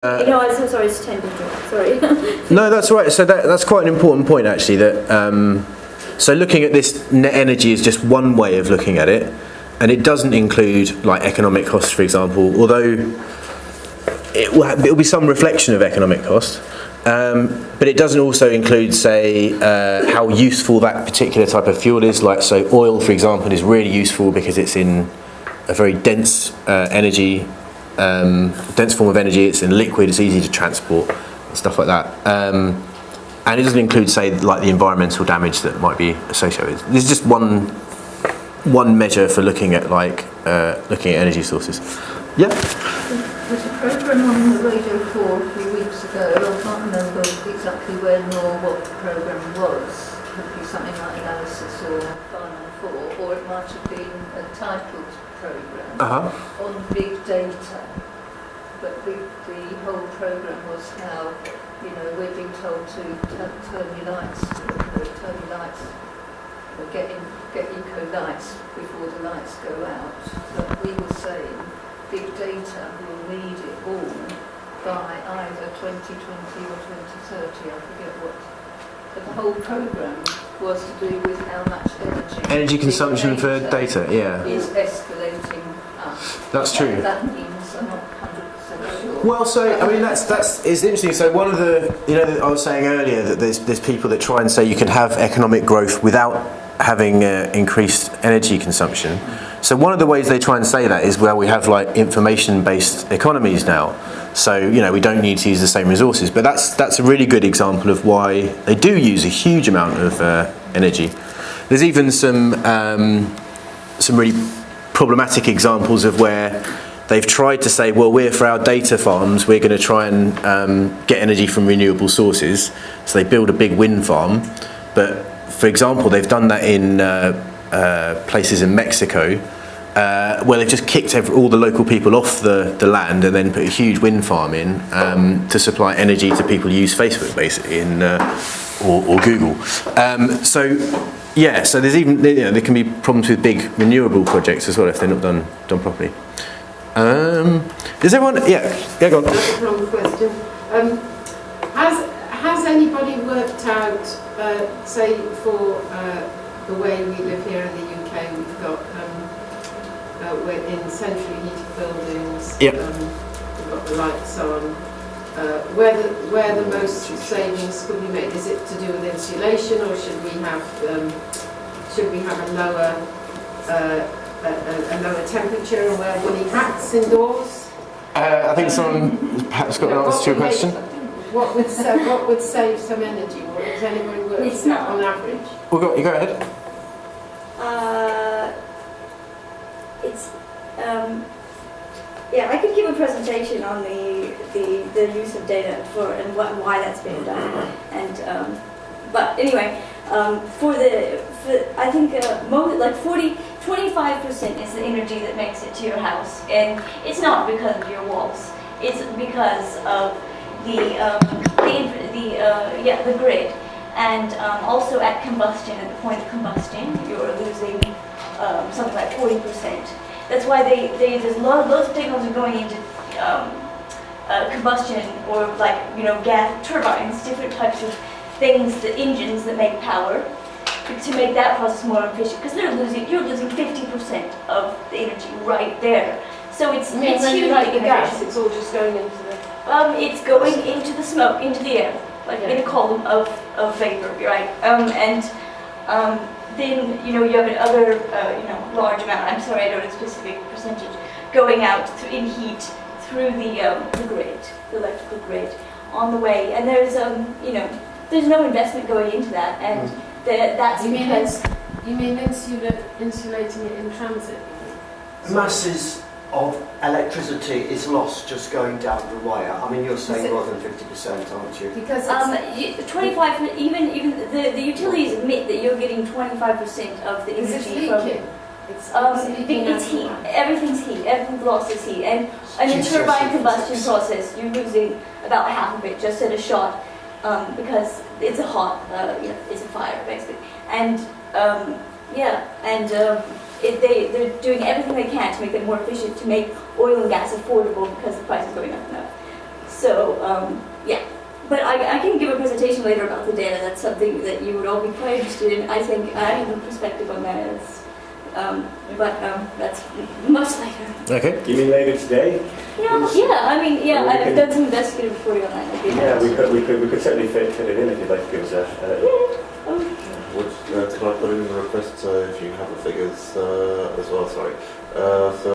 No, I'm so sorry, it's 10 people. Sorry. No, that's right. So that's quite an important point, actually. That so looking at this net energy is just one way of looking at it, and it doesn't include like economic costs, for example. Although it will be some reflection of economic cost, but it doesn't also include, say, how useful that particular type of fuel is. Like, so oil, for example, is really useful because it's in a very dense dense form of energy. It's in liquid, it's easy to transport and stuff like that, and it doesn't include, say, like the environmental damage that might be associated with it. This is just one measure for looking at looking at energy sources. Yeah. There's a programme on the radio 4 a few weeks ago. I can't remember exactly when or what the programme was. It could be something like Analysis or Final 4, or it might have been a titled programme on big data. But the whole programme was how, we're being told to turn your lights, or get eco lights before the lights go out. But we were saying big data will need it all by either 2020 or 2030, I forget what. But the whole programme was to do with how much energy consumption for data, yeah, is escalating up. That's true. And that means I'm not 100% sure. Well, so I mean it's interesting. So one of the I was saying earlier that there's people that try and say you can have economic growth without having increased energy consumption. So one of the ways they try and say that is, well, we have like information-based economies now, so we don't need to use the same resources. But that's a really good example of why they do use a huge amount of energy. There's even some really problematic examples of where they've tried to say, well, for our data farms, we're going to try and get energy from renewable sources. So they build a big wind farm, but for example, they've done that in places in Mexico where they've just kicked all the local people off the land and then put a huge wind farm in to supply energy to people who use Facebook, basically, or Google. So there's even there can be problems with big renewable projects as well if they're not done properly. Is everyone? Yeah, go on. That's a wrong question. Has anybody worked out, say, for the way we live here in the UK, we've got we're in centrally heated buildings. Yep. We've got the lights on. Where the most savings could be made? Is it to do with insulation, or should we have a lower temperature and wear woolly hats indoors? I think someone perhaps got an answer to your question. What would save some energy? What has anybody worked out on average? Well, you go ahead. I could give a presentation on the use of data and why that's being done. And but anyway, I think like 25% is the energy that makes it to your house, and it's not because of your walls. It's because of the grid, and also at combustion, at the point of combustion, you're losing something like 40%. That's why there's loads of technology going into combustion, or gas turbines, different types of things, the engines that make power, to make that process more efficient. Because you're losing 50% of the energy right there. So it's huge. Like the gas, it's all just going into the. It's going into the smoke, into the air, in a column of vapor, right? Then you have another large amount. I'm sorry, I don't know a specific percentage going out in heat through the grid, the electrical grid, on the way. And there's there's no investment going into that, and that's because. You mean insulating it in transit? Masses of electricity is lost just going down the wire. I mean, you're saying more than 50%, aren't you? Because 25, even the utilities admit that you're getting 25% of the energy from. It's heat. Everything's heat. Everything lost is heat, and in the turbine combustion process, you're losing about half of it just at a shot, because it's a hot, it's a fire basically, and they're doing everything they can to make them more efficient, to make oil and gas affordable because the price is going up and up. So, yeah. But I can give a presentation later about the data. That's something that you would all be quite interested in. I think I have a perspective on that. That's much later. Okay. You mean later today? I mean, Well, we I've can- done some investigative reporting on that. Yeah, we could certainly fit it in if you'd like to give us Can I put in a request if you have the figures as well? Sorry.